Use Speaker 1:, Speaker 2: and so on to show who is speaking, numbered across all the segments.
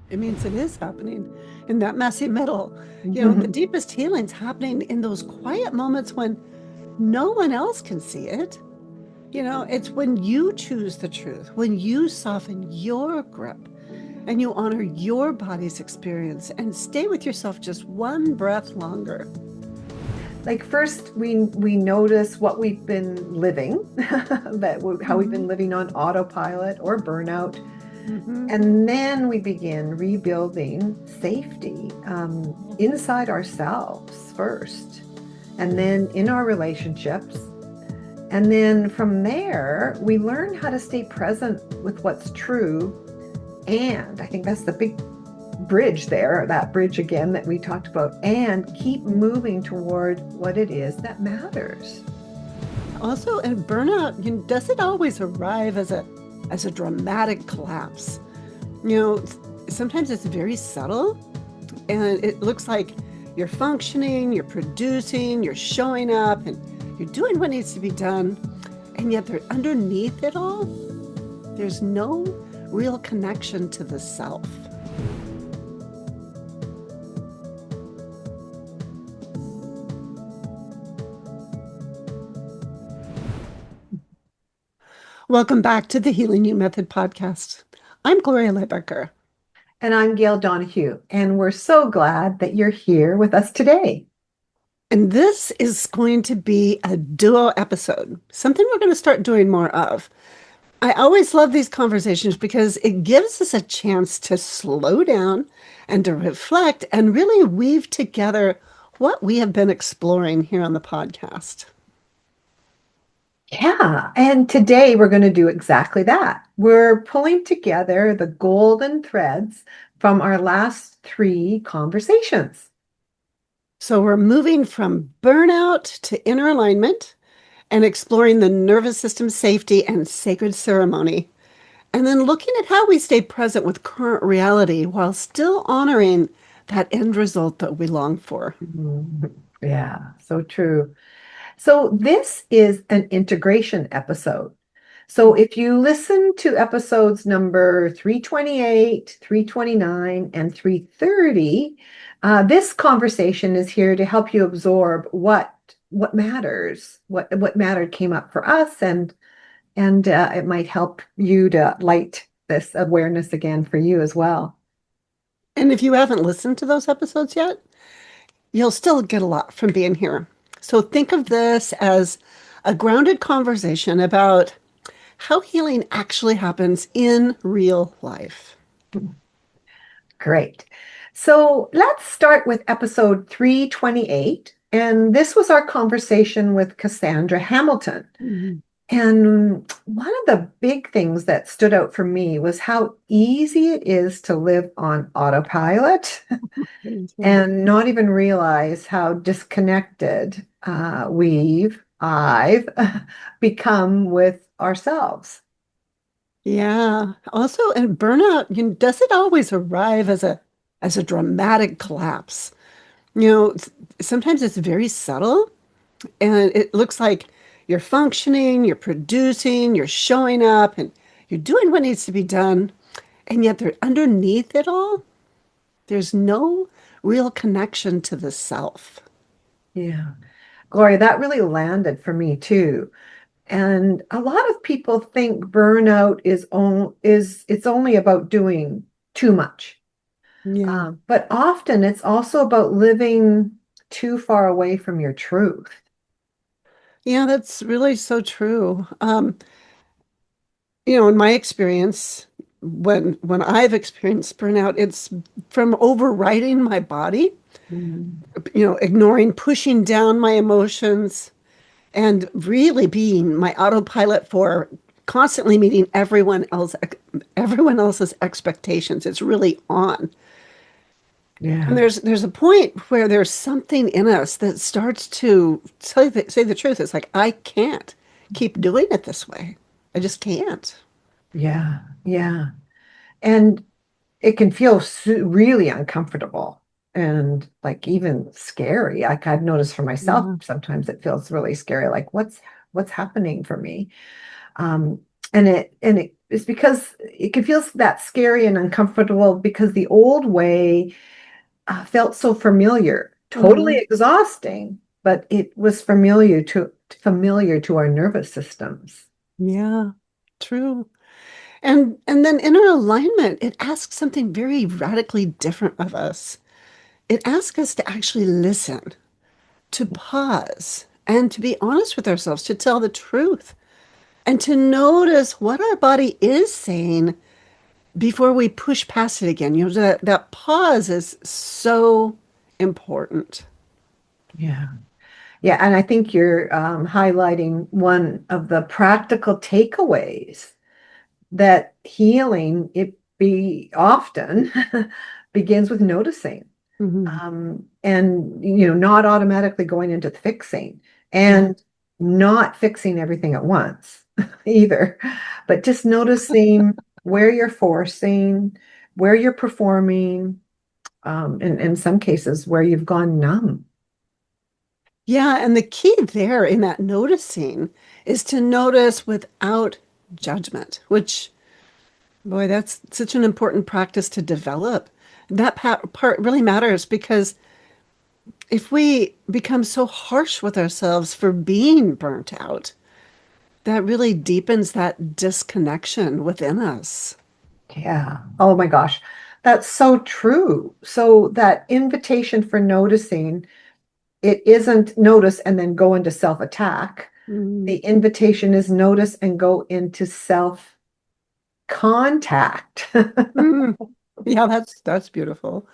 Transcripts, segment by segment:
Speaker 1: It means it is happening in that messy middle. The
Speaker 2: Mhm.
Speaker 1: deepest healing's happening in those quiet moments when no one else can see it. It's when you choose the truth, when you soften your grip and you honor your body's experience and stay with yourself just one breath longer.
Speaker 2: Like first we notice what we've been living, how we've been
Speaker 1: Mhm.
Speaker 2: living on autopilot or burnout,
Speaker 1: Mhm.
Speaker 2: and then we begin rebuilding safety inside ourselves first, and then in our relationships. And then from there, we learn how to stay present with what's true. And I think that's the big bridge there, that bridge again that we talked about, and keep moving toward what it is that matters.
Speaker 1: Also, in burnout, does it always arrive as a dramatic collapse? You know, Sometimes it's very subtle and it looks like you're functioning, you're producing, you're showing up, and you're doing what needs to be done. And yet, underneath it all, there's no real connection to the self. Welcome back to the Healing You Method podcast. I'm Gloria Lybecker.
Speaker 2: And I'm Gail Donohue, and we're so glad that you're here with us today.
Speaker 1: And this is going to be a duo episode, something we're going to start doing more of. I always love these conversations because it gives us a chance to slow down and to reflect and really weave together what we have been exploring here on the podcast.
Speaker 2: Yeah, and today we're going to do exactly that. We're pulling together the golden threads from our last three conversations.
Speaker 1: So we're moving from burnout to inner alignment and exploring the nervous system safety and sacred ceremony. And then looking at how we stay present with current reality while still honoring that end result that we long for.
Speaker 2: Mhm. Yeah, so true. So this is an integration episode. So if you listen to episodes number 328, 329, and 330, this conversation is here to help you absorb what matters, what mattered came up for us, and it might help you to light this awareness again for you as well.
Speaker 1: And if you haven't listened to those episodes yet, you'll still get a lot from being here. So think of this as a grounded conversation about how healing actually happens in real life.
Speaker 2: Great. So let's start with episode 328. And this was our conversation with Cassandra Hamilton.
Speaker 1: Mhm.
Speaker 2: And one of the big things that stood out for me was how easy it is to live on autopilot and not even realize how disconnected I've become with ourselves.
Speaker 1: Yeah. Also, in burnout, does it always arrive as a dramatic collapse? Sometimes it's very subtle and it looks like you're functioning, you're producing, you're showing up, and you're doing what needs to be done. And yet, underneath it all, there's no real connection to the self.
Speaker 2: Yeah. Gloria, that really landed for me too. And a lot of people think burnout is it's only about doing too much.
Speaker 1: Yeah.
Speaker 2: But often it's also about living too far away from your truth.
Speaker 1: Yeah, that's really so true. In my experience, when I've experienced burnout, it's from overriding my body,
Speaker 2: Mhm.
Speaker 1: ignoring, pushing down my emotions, and really being my autopilot for constantly meeting everyone else's expectations. It's really on. And
Speaker 2: Yeah.
Speaker 1: there's a point where there's something in us that starts to say the truth. It's like I can't keep doing it this way. I just can't.
Speaker 2: Yeah. Yeah. And it can feel really uncomfortable and like even scary. Like I've noticed for myself,
Speaker 1: Yeah.
Speaker 2: sometimes it feels really scary. Like what's happening for me? Um, and it is because it can feel that scary and uncomfortable because the old way felt so familiar, totally
Speaker 1: Mhm.
Speaker 2: exhausting, but it was familiar to our nervous systems.
Speaker 1: Yeah, true. And then inner alignment, it asks something very radically different of us. It asks us to actually listen, to pause, and to be honest with ourselves, to tell the truth, and to notice what our body is saying before we push past it again. That pause is so important.
Speaker 2: Yeah. Yeah, and I think you're highlighting one of the practical takeaways that healing, it be often begins with noticing.
Speaker 1: Mhm.
Speaker 2: And not automatically going into fixing
Speaker 1: Yeah.
Speaker 2: and not fixing everything at once either, but just noticing where you're forcing, where you're performing, in some cases where you've gone numb.
Speaker 1: Yeah, and the key there in that noticing is to notice without judgment, which, boy, that's such an important practice to develop. That part really matters because if we become so harsh with ourselves for being burnt out, that really deepens that disconnection within us.
Speaker 2: Yeah. Oh my gosh. That's so true. So that invitation for noticing, it isn't notice and then go into self-attack. The
Speaker 1: Mm.
Speaker 2: invitation is notice and go into self contact.
Speaker 1: Mm. Yeah, that's beautiful.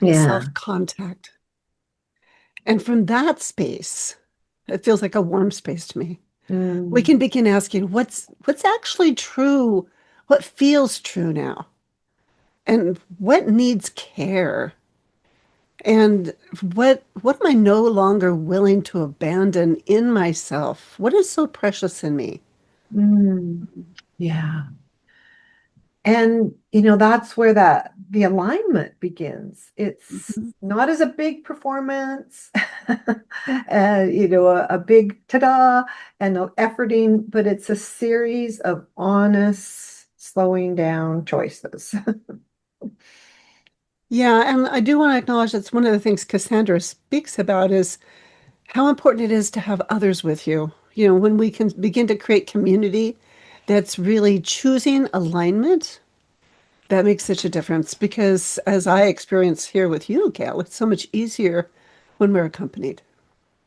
Speaker 2: Yeah.
Speaker 1: Self-contact. And from that space, it feels like a warm space to me. We
Speaker 2: Mm,
Speaker 1: can begin asking what's actually true, what feels true now, and what needs care, and what am I no longer willing to abandon in myself? What is so precious in me?
Speaker 2: mm, yeah. And that's where the alignment begins. It's
Speaker 1: Mhm.
Speaker 2: not as a big performance, a big ta-da and no efforting, but it's a series of honest, slowing down choices.
Speaker 1: Yeah, and I do want to acknowledge that's one of the things Cassandra speaks about is how important it is to have others with you. When we can begin to create community that's really choosing alignment, that makes such a difference because as I experience here with you, Gail, it's so much easier when we're accompanied.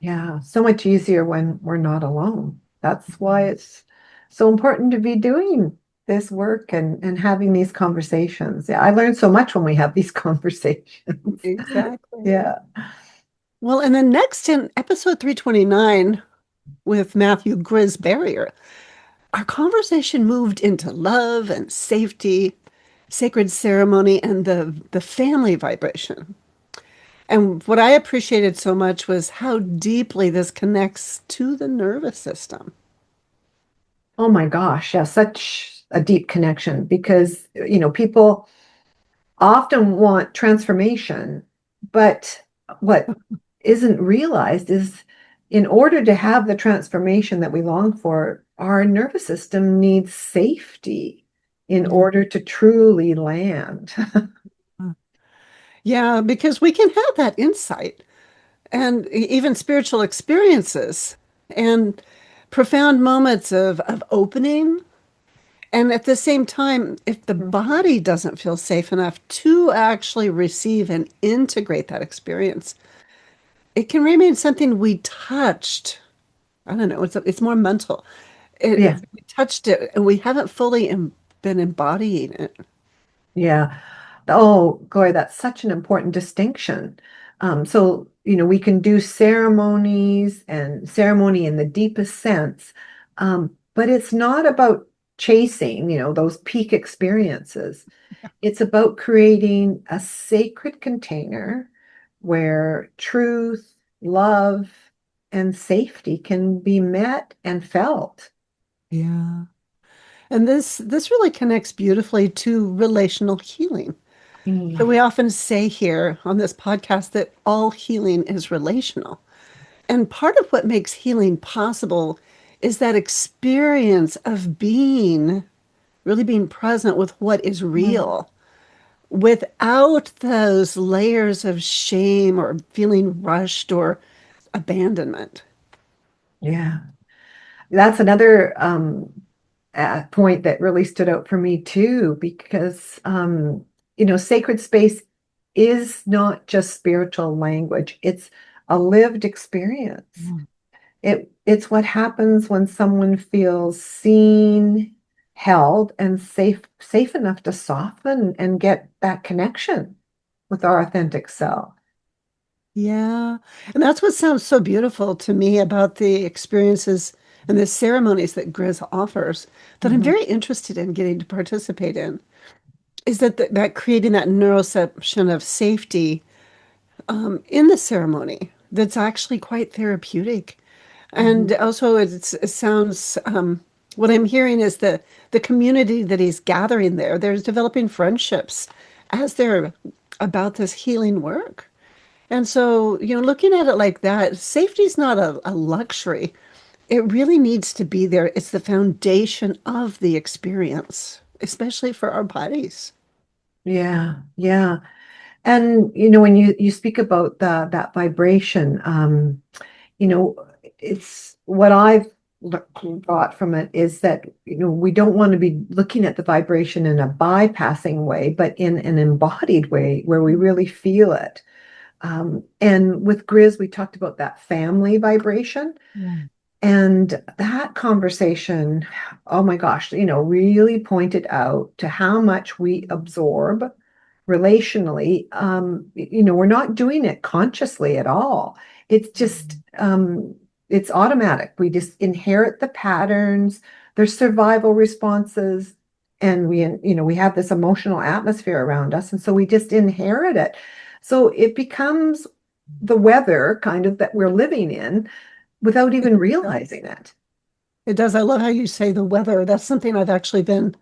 Speaker 2: Yeah, so much easier when we're not alone. That's why it's so important to be doing this work and having these conversations. Yeah, I learned so much when we have these conversations.
Speaker 1: Exactly.
Speaker 2: Yeah.
Speaker 1: Well, and then next in episode 329 with Matthew Grizz Barrier, our conversation moved into love and safety, sacred ceremony, and the family vibration. And what I appreciated so much was how deeply this connects to the nervous system.
Speaker 2: Oh my gosh, yeah, such a deep connection because people often want transformation, but what isn't realized is in order to have the transformation that we long for, our nervous system needs safety in
Speaker 1: Yeah.
Speaker 2: order to truly land.
Speaker 1: Yeah, because we can have that insight and even spiritual experiences and profound moments of opening. And at the same time, if the body doesn't feel safe enough to actually receive and integrate that experience, it can remain something we touched. I don't know, it's more mental.
Speaker 2: Yeah,
Speaker 1: We touched it and we haven't fully been embodying it.
Speaker 2: yeah. Oh, Gloria, that's such an important distinction. So, we can do ceremonies and ceremony in the deepest sense, but it's not about chasing, those peak experiences. It's about creating a sacred container where truth, love, and safety can be met and felt.
Speaker 1: Yeah. And this really connects beautifully to relational healing. So
Speaker 2: Mm.
Speaker 1: we often say here on this podcast that all healing is relational. And part of what makes healing possible is that experience of being really being present with what is
Speaker 2: Mm.
Speaker 1: real without those layers of shame or feeling rushed or abandonment.
Speaker 2: Yeah. That's another point that really stood out for me too, because sacred space is not just spiritual language, it's a lived experience.
Speaker 1: Mm.
Speaker 2: It's what happens when someone feels seen, held, and safe enough to soften and get that connection with our authentic self.
Speaker 1: Yeah. And that's what sounds so beautiful to me about the experiences and the ceremonies that Grizz offers that I'm
Speaker 2: Mhm.
Speaker 1: very interested in getting to participate in. Is that that creating that neuroception of safety in the ceremony that's actually quite therapeutic. And
Speaker 2: Mhm.
Speaker 1: also, it sounds what I'm hearing is the community that he's gathering there. There's developing friendships as they're about this healing work. And so, looking at it like that, safety is not a luxury. It really needs to be there. It's the foundation of the experience, especially for our bodies.
Speaker 2: Yeah, yeah. And when you speak about that vibration, you know, it's what I've got from it is that we don't want to be looking at the vibration in a bypassing way, but in an embodied way where we really feel it. And with Grizz, we talked about that family vibration.
Speaker 1: Yeah.
Speaker 2: And that conversation, oh my gosh, really pointed out to how much we absorb relationally. We're not doing it consciously at all. It's just, it's automatic. We just inherit the patterns, there's survival responses, and we have this emotional atmosphere around us. And so we just inherit it. So it becomes the weather kind of that we're living in without
Speaker 1: It
Speaker 2: even
Speaker 1: does.
Speaker 2: realizing it.
Speaker 1: It does. I love how you say the weather. That's something I've actually been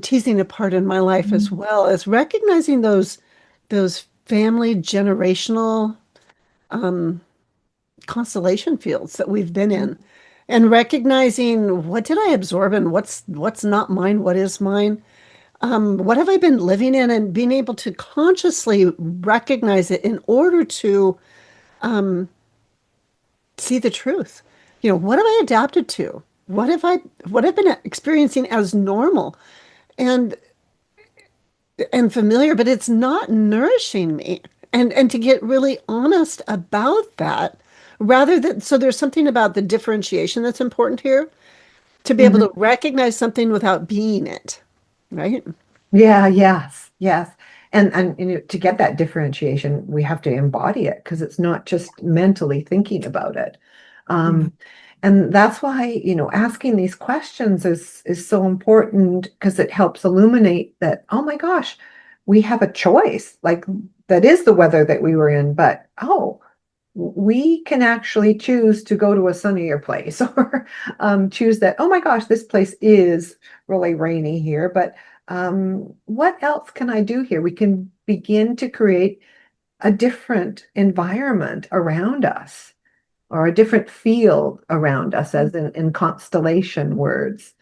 Speaker 1: teasing apart in my life as
Speaker 2: Mhm.
Speaker 1: well, is recognizing those family generational um, constellation fields that we've been in, and recognizing what did I absorb and what's not mine, what is mine, what have I been living in, and being able to consciously recognize it in order to um, see the truth. What have I adapted to? What I've been experiencing as normal and familiar, but it's not nourishing me. And to get really honest about that, rather than so there's something about the differentiation that's important here, to be able
Speaker 2: Mhm.
Speaker 1: to recognize something without being it, right?
Speaker 2: Yeah, yes, yes. And to get that differentiation, we have to embody it because it's not just mentally thinking about it.
Speaker 1: Yeah.
Speaker 2: Um, and that's why, asking these questions is so important because it helps illuminate that, oh my gosh, we have a choice. Like that is the weather that we were in, but oh, we can actually choose to go to a sunnier place or choose that, oh my gosh, this place is really rainy here, but what else can I do here? We can begin to create a different environment around us or a different field around us, as in constellation words.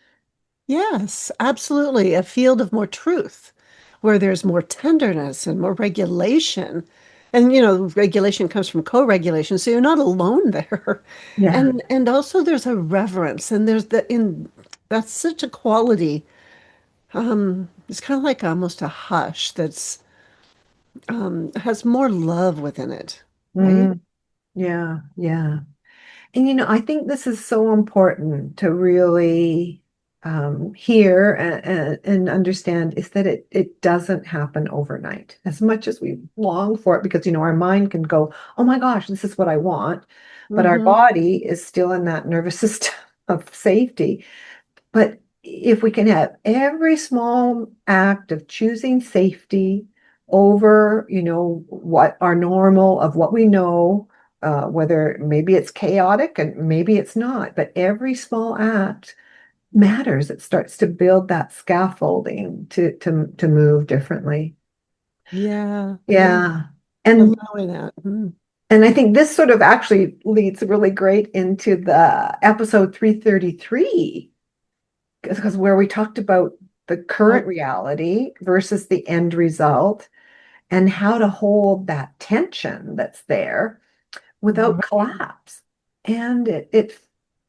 Speaker 1: Yes, absolutely. A field of more truth where there's more tenderness and more regulation. And regulation comes from co-regulation, so you're not alone there.
Speaker 2: Yeah.
Speaker 1: And also there's a reverence and there's the in that's such a quality. It's kind of like almost a hush that's has more love within it, right?
Speaker 2: Mm, yeah, yeah. And I think this is so important to really hear and understand is that it doesn't happen overnight. As much as we long for it, because our mind can go, oh my gosh, this is what I want, but our
Speaker 1: Mm-hmm.
Speaker 2: body is still in that nervous system of safety. But if we can have every small act of choosing safety over, what our normal of what we know, whether maybe it's chaotic and maybe it's not, but every small act matters. It starts to build that scaffolding to move differently.
Speaker 1: Yeah, yeah.
Speaker 2: Yeah. And
Speaker 1: Allowing that. Mm.
Speaker 2: and I think this sort of actually leads really great into the episode 333 because where we talked about the
Speaker 1: Oh,
Speaker 2: current reality versus the end result, and how to hold that tension that's there without
Speaker 1: right.
Speaker 2: collapse. And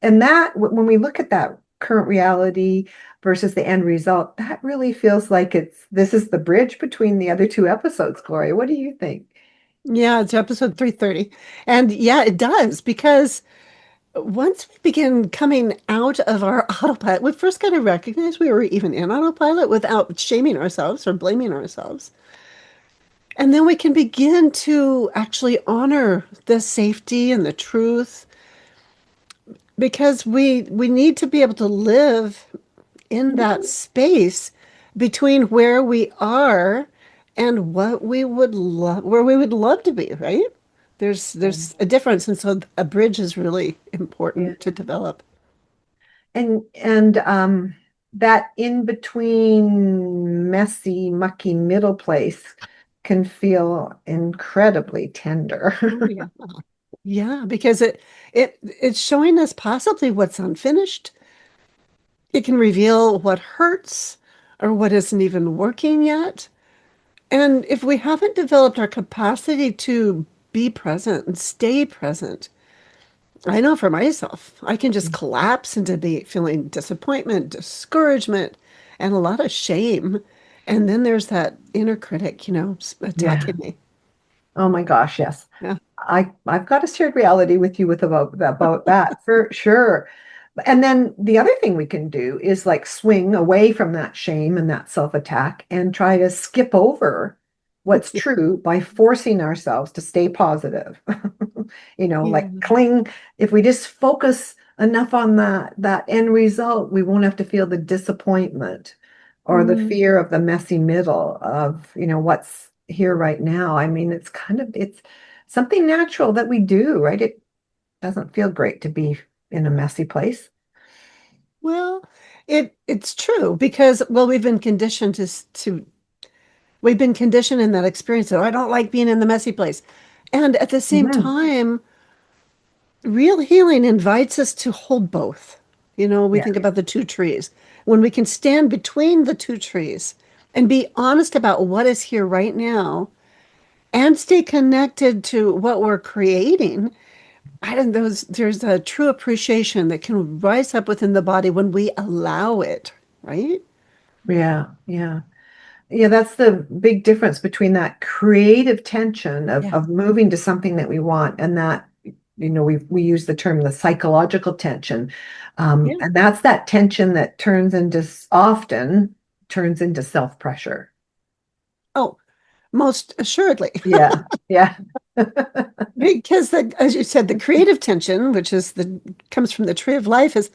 Speaker 2: and that when we look at that current reality versus the end result, that really feels like this is the bridge between the other two episodes, Gloria. What do you think?
Speaker 1: Yeah, it's episode 330. And yeah, it does because once we begin coming out of our autopilot, we first got to recognize we were even in autopilot without shaming ourselves or blaming ourselves. And then we can begin to actually honor the safety and the truth because we need to be able to live in that space between where we are and what we would love where we would love to be, right? There's a difference, and so a bridge is really
Speaker 2: Yeah.
Speaker 1: important to develop.
Speaker 2: And that in between messy, mucky middle place can feel incredibly tender.
Speaker 1: Oh yeah. Yeah, because it's showing us possibly what's unfinished. It can reveal what hurts or what isn't even working yet. And if we haven't developed our capacity to be present and stay present, I know for myself, I can just collapse into be feeling disappointment, discouragement, and a lot of shame. And then there's that inner critic,
Speaker 2: Yeah.
Speaker 1: attacking me.
Speaker 2: Oh my gosh, yes.
Speaker 1: Yeah.
Speaker 2: I've got a shared reality with you with about that for sure. And then the other thing we can do is like swing away from that shame and that self-attack and try to skip over what's
Speaker 1: Yeah.
Speaker 2: true by forcing ourselves to stay positive. Like
Speaker 1: Yeah.
Speaker 2: cling, if we just focus enough on that end result, we won't have to feel the disappointment or the
Speaker 1: Mm.
Speaker 2: fear of the messy middle of, what's here right now. I mean, it's something natural that we do, right? It doesn't feel great to be in a messy place.
Speaker 1: Well, it's true because well, we've been conditioned in that experience that I don't like being in the messy place. And at the same
Speaker 2: Mhm.
Speaker 1: time, real healing invites us to hold both. We
Speaker 2: Yeah.
Speaker 1: think about the two trees. When we can stand between the two trees and be honest about what is here right now and stay connected to what we're creating, I don't there's a true appreciation that can rise up within the body when we allow it, right?
Speaker 2: Yeah. Yeah. Yeah, that's the big difference between that creative tension of,
Speaker 1: Yeah.
Speaker 2: of moving to something that we want and that, we use the term the psychological tension.
Speaker 1: Yeah.
Speaker 2: And that's that tension that often turns into self-pressure.
Speaker 1: Oh, most assuredly.
Speaker 2: Yeah. Yeah.
Speaker 1: Because as you said, the creative tension, which is the comes from the tree of life, is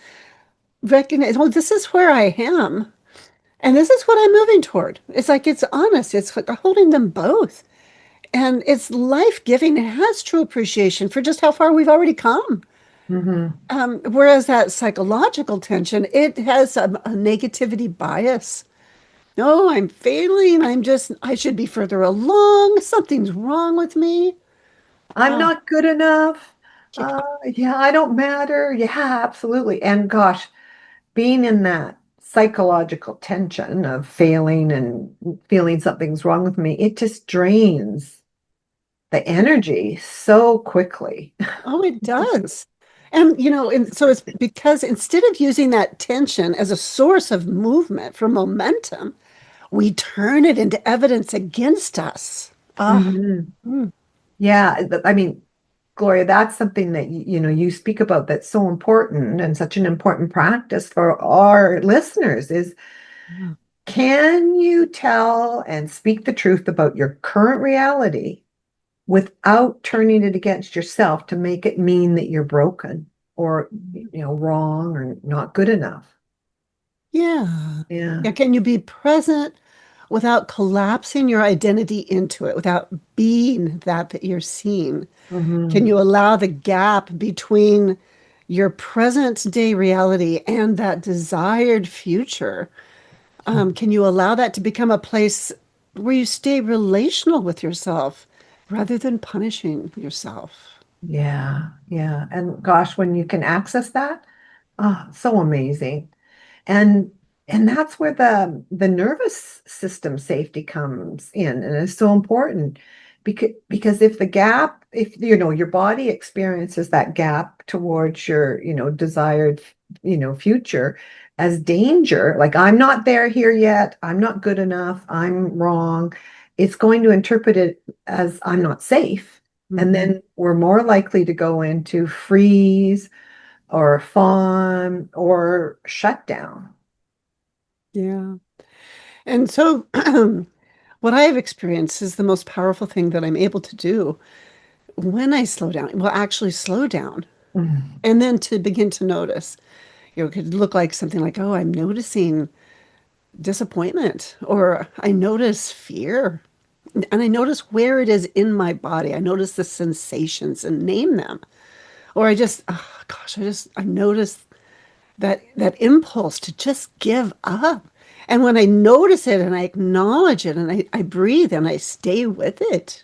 Speaker 1: recognize, well, this is where I am, and this is what I'm moving toward. It's like it's honest. It's like holding them both, and it's life-giving. It has true appreciation for just how far we've already come.
Speaker 2: Hmm.
Speaker 1: Whereas that psychological tension, it has a negativity bias. No, I'm failing. I should be further along. Something's wrong with me.
Speaker 2: I'm
Speaker 1: Ah,
Speaker 2: not good enough.
Speaker 1: yeah.
Speaker 2: Yeah, I don't matter. Yeah, absolutely. And gosh, being in that psychological tension of failing and feeling something's wrong with me, it just drains the energy so quickly.
Speaker 1: Oh, it does. And so it's because instead of using that tension as a source of movement for momentum, we turn it into evidence against us. Ah,
Speaker 2: Mhm.
Speaker 1: mm,
Speaker 2: Yeah, I mean, Gloria, that's something that you speak about that's so important and such an important practice for our listeners is
Speaker 1: yeah.
Speaker 2: can you tell and speak the truth about your current reality without turning it against yourself to make it mean that you're broken or wrong or not good enough.
Speaker 1: Yeah.
Speaker 2: Yeah.
Speaker 1: Yeah. Can you be present without collapsing your identity into it, without being that you're seeing? Can
Speaker 2: Hmm.
Speaker 1: you allow the gap between your present day reality and that desired future? Can you allow that to become a place where you stay relational with yourself rather than punishing yourself?
Speaker 2: Yeah, yeah. And gosh, when you can access that, so amazing. And And that's where the nervous system safety comes in and is so important because if the gap, if your body experiences that gap towards your, desired, future as danger, like I'm not there here yet, I'm not good enough, I'm wrong, it's going to interpret it as I'm not safe. And
Speaker 1: Mhm.
Speaker 2: then we're more likely to go into freeze or fawn or shutdown.
Speaker 1: Yeah. And so what I have experienced is the most powerful thing that I'm able to do when I slow down, well, actually slow down,
Speaker 2: Mm.
Speaker 1: and then to begin to notice. It could look like something like, oh, I'm noticing disappointment, or I notice fear, and I notice where it is in my body. I notice the sensations and name them. Or I just, oh gosh, I notice that impulse to just give up. And when I notice it and I acknowledge it and I breathe and I stay with it,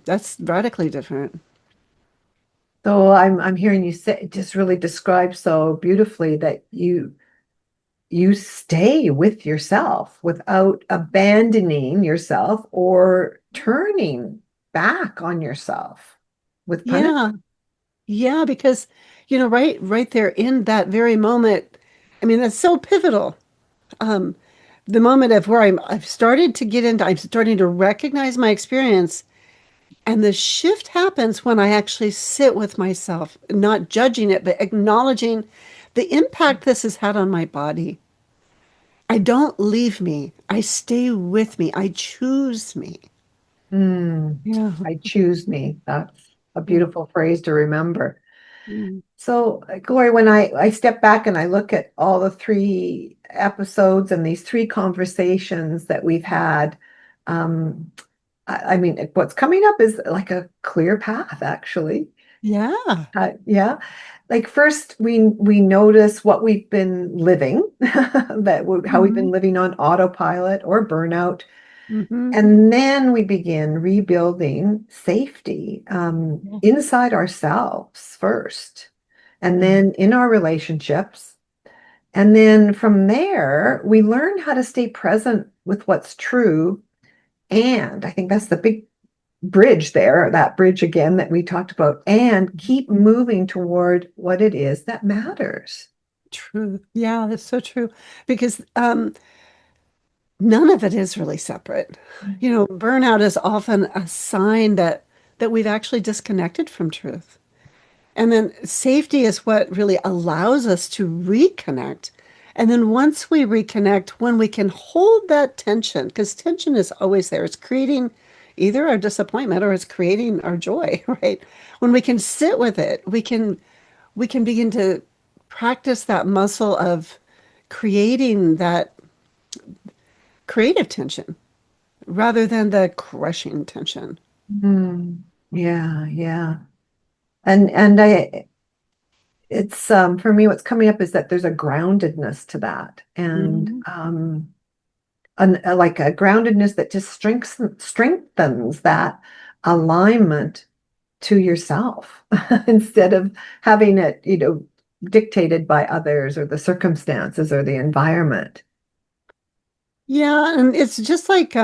Speaker 1: that's radically different.
Speaker 2: So I'm hearing you say it just really describes so beautifully that you stay with yourself without abandoning yourself or turning back on yourself with punishment.
Speaker 1: Yeah, yeah, because right there in that very moment, I mean, that's so pivotal. Um, the moment of where I've started to get into, I'm starting to recognize my experience. And the shift happens when I actually sit with myself, not judging it, but acknowledging the impact this has had on my body. I don't leave me. I stay with me. I choose me.
Speaker 2: Mm,
Speaker 1: Yeah.
Speaker 2: I choose me. That's a
Speaker 1: Yeah.
Speaker 2: beautiful phrase to remember.
Speaker 1: Mm.
Speaker 2: So, Gloria, when I step back and I look at all the three episodes and these three conversations that we've had, um, I mean, what's coming up is like a clear path, actually.
Speaker 1: Yeah.
Speaker 2: Yeah, like first we notice what we've been living, how we've been
Speaker 1: Hmm.
Speaker 2: living on autopilot or burnout,
Speaker 1: Hmm.
Speaker 2: and then we begin rebuilding safety
Speaker 1: Yeah.
Speaker 2: inside ourselves first, and
Speaker 1: Yeah.
Speaker 2: then in our relationships. And then from there, we learn how to stay present with what's true. And I think that's the big bridge there, that bridge again that we talked about, and keep moving toward what it is that matters.
Speaker 1: True. Yeah, that's so true. Because none of it is really separate. Burnout is often a sign that we've actually disconnected from truth. And then safety is what really allows us to reconnect. And then once we reconnect, when we can hold that tension, because tension is always there, it's creating either our disappointment or it's creating our joy, right? When we can sit with it, we can begin to practice that muscle of creating that creative tension rather than the crushing tension.
Speaker 2: Mm, yeah, yeah. And I it's for me what's coming up is that there's a groundedness to that and
Speaker 1: Mhm.
Speaker 2: like a groundedness that just strengthens that alignment to yourself instead of having it, dictated by others or the circumstances or the environment.
Speaker 1: Yeah, and it's just like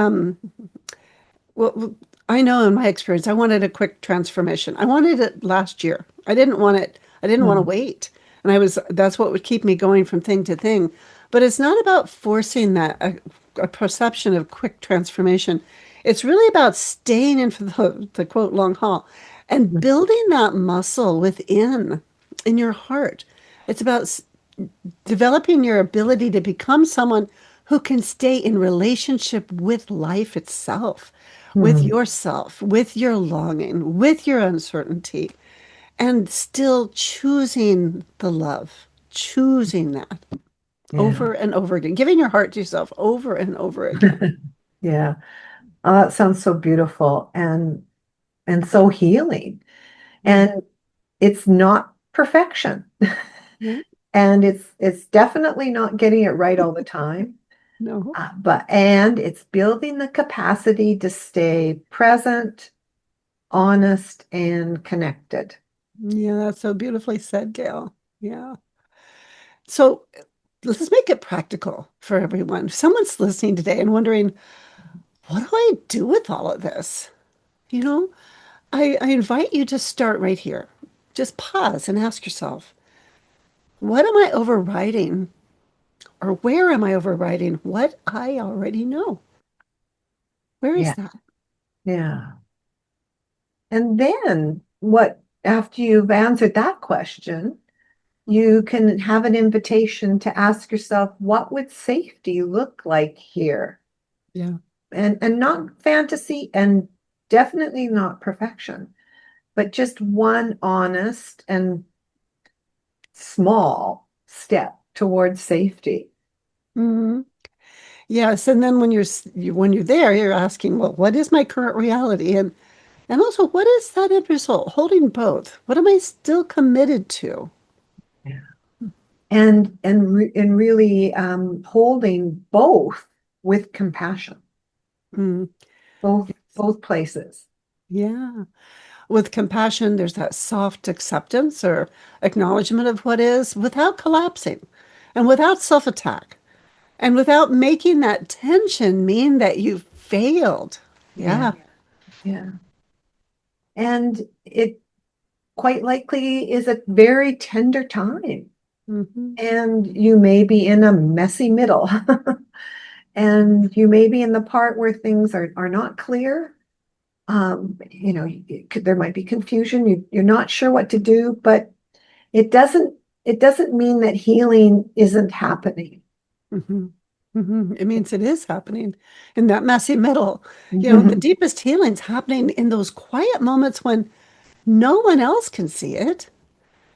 Speaker 1: well, I know in my experience, I wanted a quick transformation. I wanted it last year. I didn't want to
Speaker 2: Hmm.
Speaker 1: wait. And that's what would keep me going from thing to thing. But it's not about forcing a perception of quick transformation. It's really about staying in for the quote long haul and building that muscle in your heart. It's about developing your ability to become someone who can stay in relationship with life itself, with
Speaker 2: Hmm.
Speaker 1: yourself, with your longing, with your uncertainty, and still choosing the love, choosing that
Speaker 2: Yeah.
Speaker 1: over and over again, giving your heart to yourself over and over again.
Speaker 2: Yeah. Oh, that sounds so beautiful and so healing.
Speaker 1: Mm.
Speaker 2: And it's not perfection.
Speaker 1: Yeah,
Speaker 2: And it's definitely not getting it right all the time.
Speaker 1: no.
Speaker 2: But it's building the capacity to stay present, honest, and connected.
Speaker 1: Yeah, that's so beautifully said, Gail. Yeah. So let's make it practical for everyone. If someone's listening today and wondering, what do I do with all of this? You know, I invite you to start right here. Just pause and ask yourself, what am I overriding or where am I overriding what I already know? Where is
Speaker 2: Yeah.
Speaker 1: that?
Speaker 2: Yeah. And then after you've answered that question, you can have an invitation to ask yourself, what would safety look like here?
Speaker 1: Yeah.
Speaker 2: And not fantasy and definitely not perfection, but just one honest and small step towards safety.
Speaker 1: Hmm. Yes, and then when you're there, you're asking, well, what is my current reality, and also what is that end result? Holding both. What am I still committed to?
Speaker 2: Yeah. And really holding both with compassion,
Speaker 1: Mm,
Speaker 2: both places.
Speaker 1: yeah. With compassion, there's that soft acceptance or acknowledgement of what is without collapsing and without self-attack and without making that tension mean that you failed.
Speaker 2: Yeah,
Speaker 1: Yeah.
Speaker 2: yeah. And it quite likely is a very tender time.
Speaker 1: Hmm.
Speaker 2: And you may be in a messy middle. And you may be in the part where things are not clear. There might be confusion. You're not sure what to do, but it doesn't it doesn't mean that healing isn't happening.
Speaker 1: Hmm. Hmm. It means it is happening in that messy middle. You know, the
Speaker 2: Mhm.
Speaker 1: deepest healing's happening in those quiet moments when no one else can see it.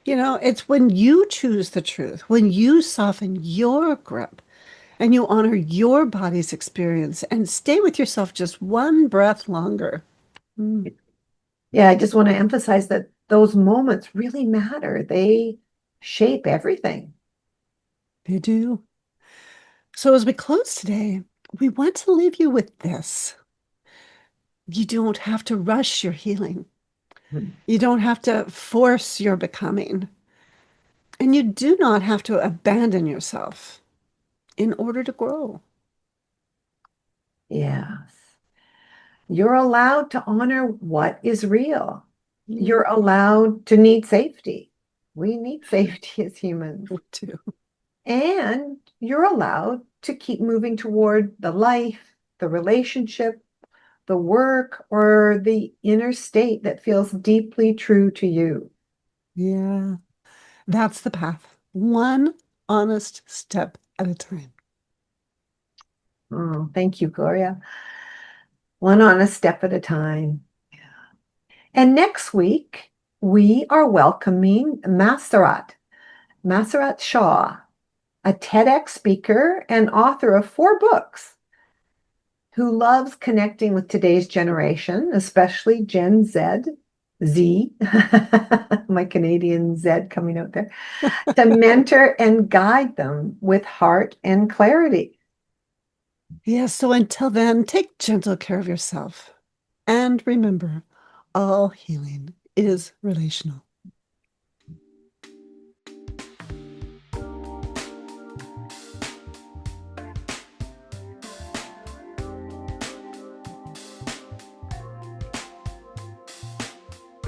Speaker 1: You know, it's when you choose the truth, when you soften your grip and you honor your body's experience and stay with yourself just one breath longer. Mm,
Speaker 2: Yeah, I just want to emphasize that those moments really matter. They shape everything.
Speaker 1: they do. So as we close today, we want to leave you with this. You don't have to rush your healing. You don't have to force your becoming. And you do not have to abandon yourself in order to grow.
Speaker 2: Yes. You're allowed to honor what is real.
Speaker 1: Yeah,
Speaker 2: You're allowed to need safety. We need safety as humans.
Speaker 1: me too.
Speaker 2: And you're allowed to keep moving toward the life, the relationship, the work, or the inner state that feels deeply true to you.
Speaker 1: Yeah, that's the path. One honest step at a time.
Speaker 2: Oh, thank you, Gloria. One on a step at a time. And next week, we are welcoming Masarat Shaw, a TEDx speaker and author of 4 books who loves connecting with today's generation, especially Gen Z, my Canadian Z coming out there, to mentor and guide them with heart and clarity.
Speaker 1: Yeah, so until then, take gentle care of yourself. And remember, all healing is relational.